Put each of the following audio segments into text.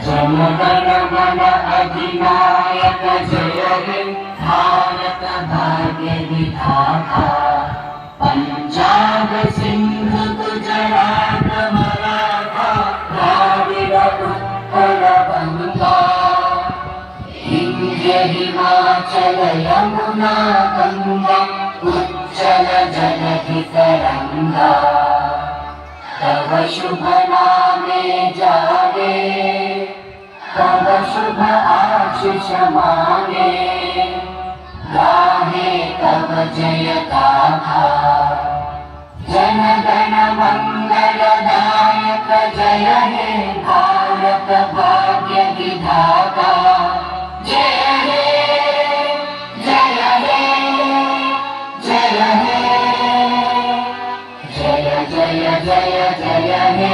जनगण अधिनायक जय हे भारत भाग्य विधाता पंजाब सिंध गुजरात मराठा द्राविड उत्कल बंगा विंध्य हिमाचल यमुना गंगा उज्जल जलधि तरंगा तव शुभ नामे जागे तव शुभ आशीष मांगे गाहे तव जय गाथा जन गण मंगलदायक जय हे भारत भाग्य विधाता जय हे जय हे जय हे जय जय जय जय हे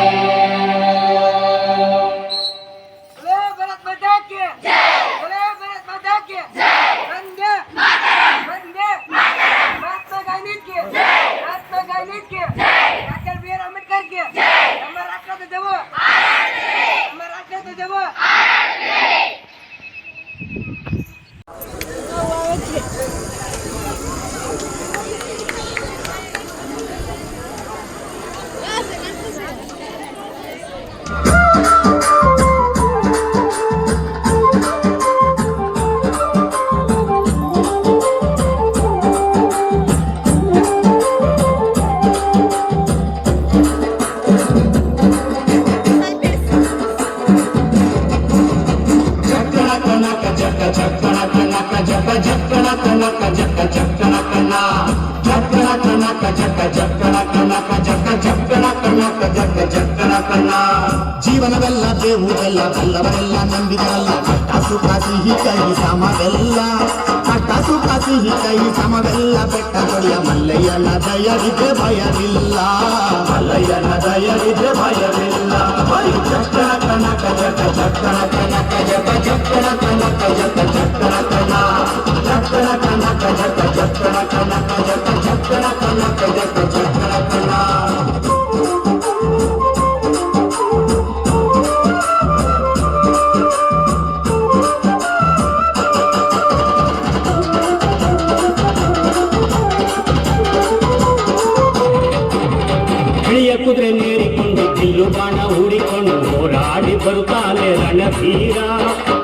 ಜೀವನವೆಲ್ಲ ದೇವುದೆಲ್ಲ ಬಲ್ಲವರೆಲ್ಲ ನಂಬಿದರಲ್ಲ ಕಷ್ಟ ಸುಖ ಸಿಹಿ ಕೈ ಸಮವೆಲ್ಲ ಕಷ್ಟ ಸುಖ ಸಿಹಿ ಕೈ ಸಮವೆಲ್ಲ ಬೆಟ್ಟ ಕೊಡಿಯ ಮಲ್ಲಯ್ಯನ ದಯವಿದೆ ಭಯವಿಲ್ಲ ಮಲ್ಲಯ್ಯನ ದಯವಿದೆ ಭಯವಿಲ್ಲ ಚಕ್ಕಣ ಕನಕ ಜಗ ಚಕ್ಕಣ ಕನಕ ಜಗ ಚಕ್ಕಣ ಕನಕ ಜಗ ಚಕ್ಕಣ ಕನ ಚಕ್ಕಣ ಕನಕ ಜಗ ಚಕ್ಕಣ ಕನಕ ಜಗ ಚಕ್ಕಣ ಕನಕ ಜಗ ಚಕ್ಕಣ ಕನ ಕುದುರೆ ನೇರಿಕೊಂಡು ಕಿಲ್ಲು ಬಾಣ ಹೂಡಿಕೊಂಡು ಹೋರಾಡಿ ಬರುತ್ತಾನೆ ರಣಧೀರ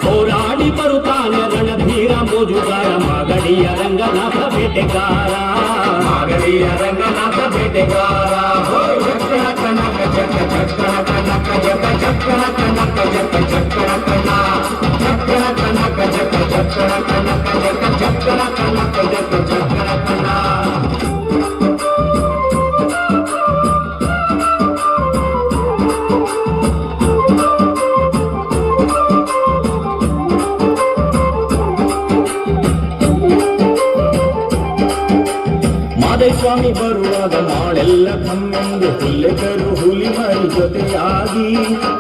ಹೋರಾಡಿ ಬರುತ್ತಾನೆ ರಣಧೀರ ಮೋಜುಗಾರ ಮಾಗಡಿಯ ರಂಗನಾಥ ಬೇಟೆಗಾರ ಮಾಗಡಿಯ ರಂಗನಾಥ ಬೇಟೆಗಾರ ಚಕ್ಕಣ ಕನಕ ಜಗ ಚಕ್ಕಣ ಕನಕ ಜಗ ಚಕ್ಕಣ ಕನಕ ಜಗ ಚಕ್ಕಣ ಕನ ಚಕ್ಕಣ ಕನಕ ಜಗ ಚಕ್ಕಣ ಕನಕ ಜಗ ಚಕ್ಕಣ ಕನಕ ಜಗ ಚಕ್ಕಣ ಕನ ಸ್ವಾಮಿ ಬರುವಾಗ ನಾಳೆಲ್ಲ ಕಮ್ಮೆಂದು ಹುಲ್ಲೆಕರು ಹುಲಿ ಮಾರಿ ಜೊತೆಯಾಗಿ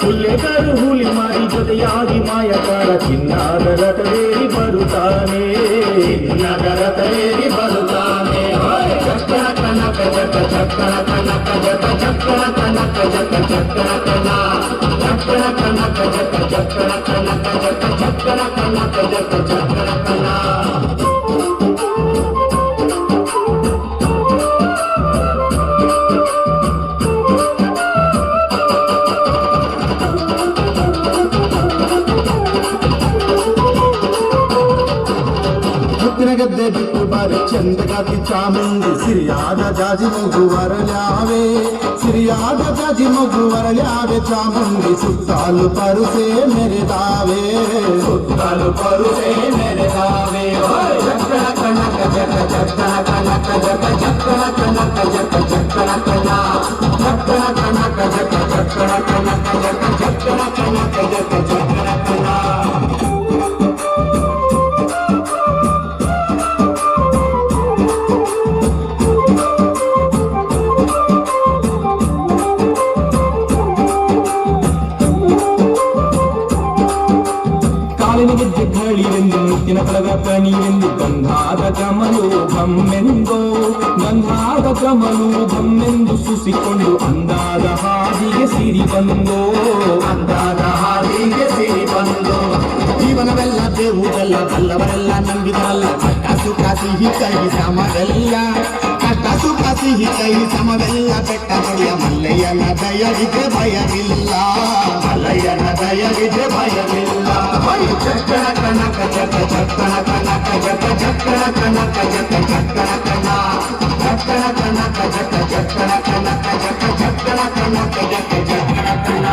ಹುಲ್ಲೆಕರು ಹುಲಿ ಮಾರಿ ಜೊತೆಯಾಗಿ ಮಾಯಕಾರ ಚಿನ್ನದ ರಥವೇರಿ ಬರುತ್ತಾನೆ ಚಿನ್ನದ ರಥವೇರಿ ಬರುತ್ತಾನೆ ಚಕ್ಕಣ ಕನಕ ಜಗ ಚಕ್ಕಣ ಕನಕ ಜಗ ಚಕ್ಕಣ ಕನಕ ಜಗ ಚಕ್ಕಣ ಕನ ಚಕ್ಕಣ ಕನಕ ಜಗ ಚಕ್ಕಣ ಕನಕ ಜಗ ಚಕ್ಕಣ ಕನಕ ಜಗ ಚಕ್ಕಣ ಕನ ಗದ್ದೆ ಬಿಟ್ಟು ಬಾರಿ ಚಂದಗಾತಿ ಚಾಮುಂಡಿ ಸಿರಿಯಾದ ಜಾಜಿ ಮಗು ವರಳ್ಯಾವೆ ಸಿರಿಯಾದ ಜಾಜಿ ಮಗು ವರಳ್ಯಾವೆ ಚಾಮುಂಡಿ ಸುತ್ತಾಲು ಪರುಸೆ ಮೆರೆದಾವೆ ಸುತ್ತಾಲು ಪರುಸೆ ಮೆರೆದಾವೆ ಚಕ್ಕಣ ಕನಕ ಜಗ ಚಕ್ಕಣ ಕನಕ ಜಗ ಚಕ್ಕಣ ಕನಕ ಜಗ ಚಕ್ಕಣ ಕನ ಚಕ್ಕಣ ಕನಕ ಜಗ ಚಕ್ಕಣ ಕನಕ ಜಗ ಚಕ್ಕಣ ಕನಕ ಜಗ ಚಕ್ಕಣ ಕನ ಗೆಜ್ಜೆ ಗಾಳಿವೆಂದು ಮುತ್ತಿನ ಕಳಗ ಕಣಿವೆಂದು ಗಂಧಾದ ಕಮಲೋಭಮ್ಮೆಂದೋ ಗಂಧಾದ ಕಮಲೋಭಮ್ಮೆಂದು ಸುಸಿಕೊಂಡು ಅಂದಾದ ಹಾದಿಗೆ ಸಿರಿ ಬಂದೋ ಅಂದಾದ ಹಾದಿಗೆ ಸಿರಿ ಬಂದೋ ಜೀವನವೆಲ್ಲ ಬೇವುದೆಲ್ಲ ಬಲ್ಲವರೆಲ್ಲ ನಂಬಿದರಲ್ಲ ಕಷ್ಟ ಸುಖ ಸಿಹಿ ಕೈ ಸಮವೆಲ್ಲ ಕಷ್ಟ ಸುಖ ಸಿಹಿ ಕೈ ಸಮವೆಲ್ಲ ಬೆಟ್ಟ ಬಡಿಯ ಮಲ್ಲಯ್ಯನ ದಯವಿದೆ ಭಯವಿಲ್ಲ ಮಲ್ಲಯ್ಯನ ದಯವಿದೆ ಭಯವಿಲ್ಲ ಚಕ್ಕಣ ಕನಕ ಜಗ ಚಕ್ಕಣ ಕನಕ ಜಗ ಚಕ್ಕಣ ಕನಕ ಜಗ ಚಕ್ಕಣ ಕನ ಚಕ್ಕಣ ಕನಕ ಜಗ ಚಕ್ಕಣ ಕನಕ ಜಗ ಚಕ್ಕಣ ಕನಕ ಜಗ ಚಕ್ಕಣ ಕನ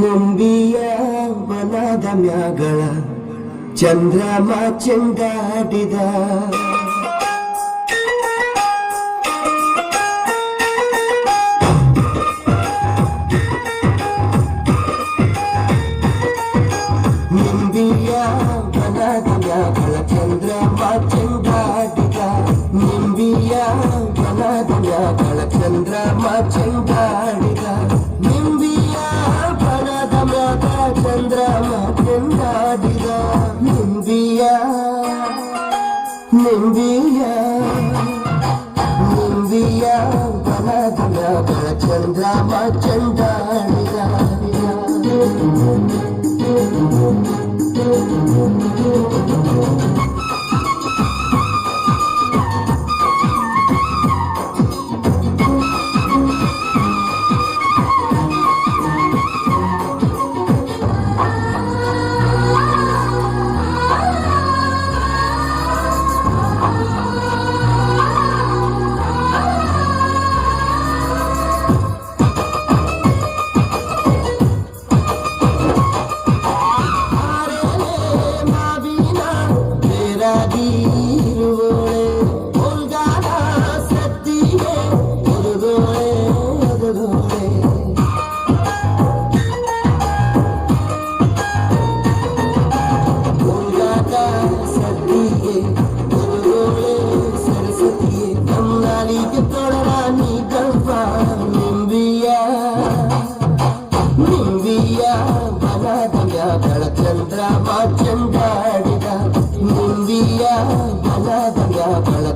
ನಂಬಿಯ ಮನದ ಮ್ಯಾಗಳ ಚಂದ್ರಮ ಚೆಂಡಾಡಿದ ನಂಬಿಯ ಮನದ ಮ್ಯಾಗಳ ಚಂದ್ರಮ ಚೆಂಡಾಡಿದ ನಂಬಿಯ ಮನದ ಮ್ಯಾಗಳ ಚಂದ್ರಮ ಚೆಂಡಾಡಿದ ನಿಂಬಿಯ ಬನದ ಮ್ಯಾಗ ಚಂದ್ರಮ ಚೆಂಡಾಡಿದ ನಿಂಬಿಯ ನಿಂಬಿಯ ನಿಂಬಿಯ ಬನದ ಮ್ಯಾಗ ಚಂದ್ರಮ ಚೆಂಡಾಡಿದ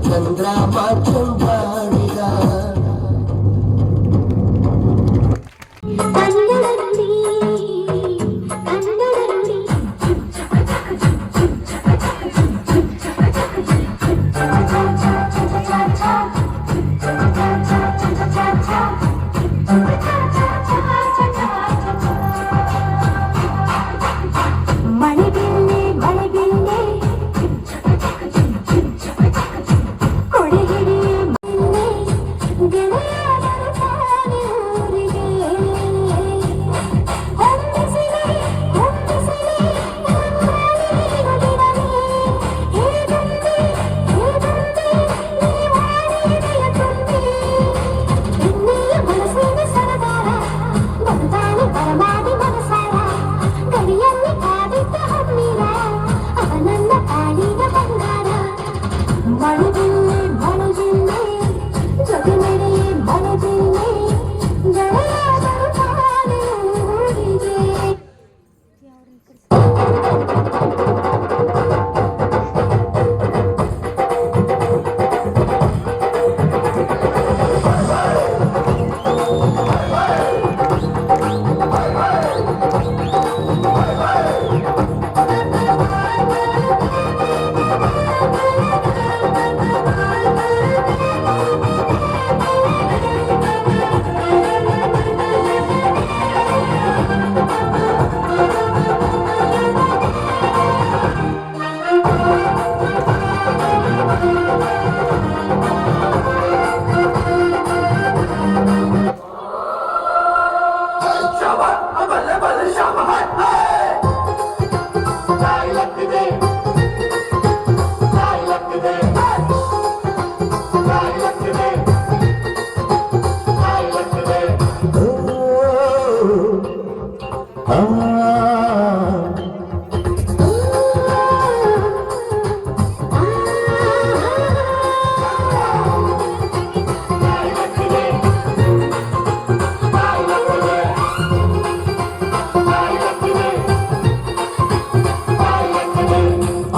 ಚಂದ್ರಮ ಚೆಂಡಾಡಿದ ಹೊಂದಿಸಿದೆ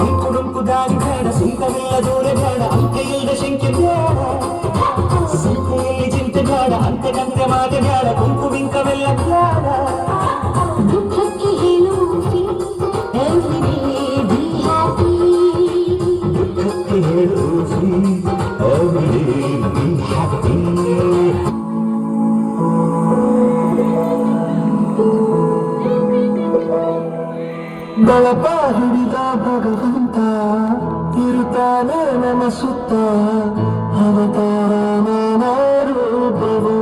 ಅಂಕುಡೊಂಕು ದಾರಿ ಬೇಡ, ಸುಂಕವಿಲ್ಲ ದೂರ ಬೇಡ, ಅಂಕೆಯಿಲ್ಲದ ಶಂಕೆ ಬೇಡ, ಸಂಖ್ಯೆಯಲ್ಲಿ ಚಿಂತೆ ಬೇಡ, ಅಂತೆ ಮಾತೆ ಬೇಡ, ಕುಂಕು ಬಿಂಕವೆಲ್ಲ ಬೇಡ. ದುಃಖಕ್ಕೆ ಹೇಳು every day be happy. ದುಃಖಕ್ಕೆ ಹೇಳು every day be happy. ಬಳಪ ಹಿಡಿದ ಭಗವಂತ ಇರುತ್ತಾನೆ ನನ್ನ ಸುತ್ತ ಅವತಾರ ನಾನ ರೂಪವು